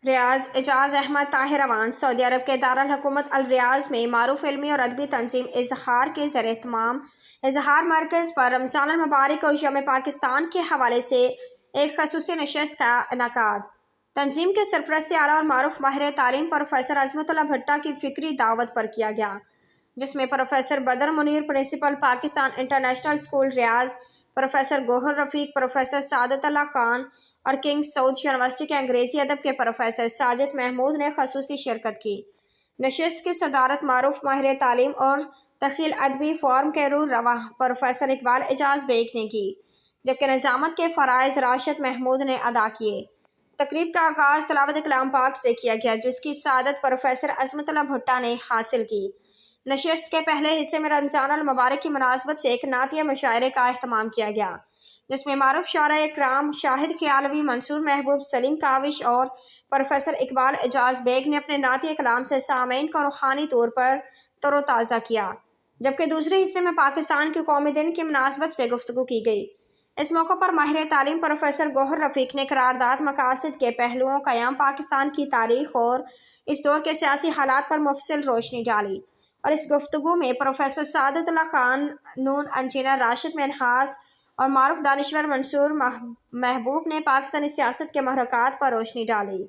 ریاض اعجاز احمد طاہر اعوان سعودی عرب کے دارالحکومت الریاض میں معروف علمی اور ادبی تنظیم اظہار کے زیر اہتمام اظہار مرکز پر رمضان المبارک اور یوم پاکستان کے حوالے سے ایک خصوصی نشست کا انعقاد۔ تنظیم کے سرپرست اعلیٰ اور معروف ماہر تعلیم پروفیسر عظمت اللہ بھٹہ کی فکری دعوت پر کیا گیا، جس میں professor Badar Munir principal Pakistan international school Riyadh, professor Gohar Rafiq, professor Saadat Ullah Khan اور کنگ سعود یونیورسٹی کے انگریزی ادب کے پروفیسر ساجد محمود نے خصوصی شرکت کی۔ نشست کی صدارت معروف ماہر تعلیم اور تخیل ادبی فورم کے روح رواں پروفیسر اقبال اعجاز بیگ نے کی، جبکہ نظامت کے فرائض راشد محمود نے ادا کیے۔ تقریب کا آغاز تلاوت کلام پاک سے کیا گیا، جس کی سعادت پروفیسر عظمت اللہ بھٹہ نے حاصل کی۔ نشست کے پہلے حصے میں رمضان المبارک کی مناسبت سے ایک نعتیہ مشاعرے کا اہتمام کیا گیا، جس میں معروف شاعراء اکرام شاہد خیالوی، منصور محبوب، سلیم کاوش اور پروفیسر اقبال اعجاز بیگ نے اپنے نعتیہ کلام سے سامعین کو روحانی طور پر تر و تازہ کیا، جبکہ دوسرے حصے میں پاکستان کے قومی دن کی مناسبت سے گفتگو کی گئی۔ اس موقع پر ماہر تعلیم پروفیسر گوہر رفیق نے قرارداد مقاصد کے پہلوؤں، قیام پاکستان کی تاریخ اور اس دور کے سیاسی حالات پر مفصل روشنی ڈالی، اور اس گفتگو میں پروفیسر سعادت اللہ خان، نون انجینئر راشد منہاس اور معروف دانشور منصور محبوب نے پاکستانی سیاست کے محرکات پر روشنی ڈالی۔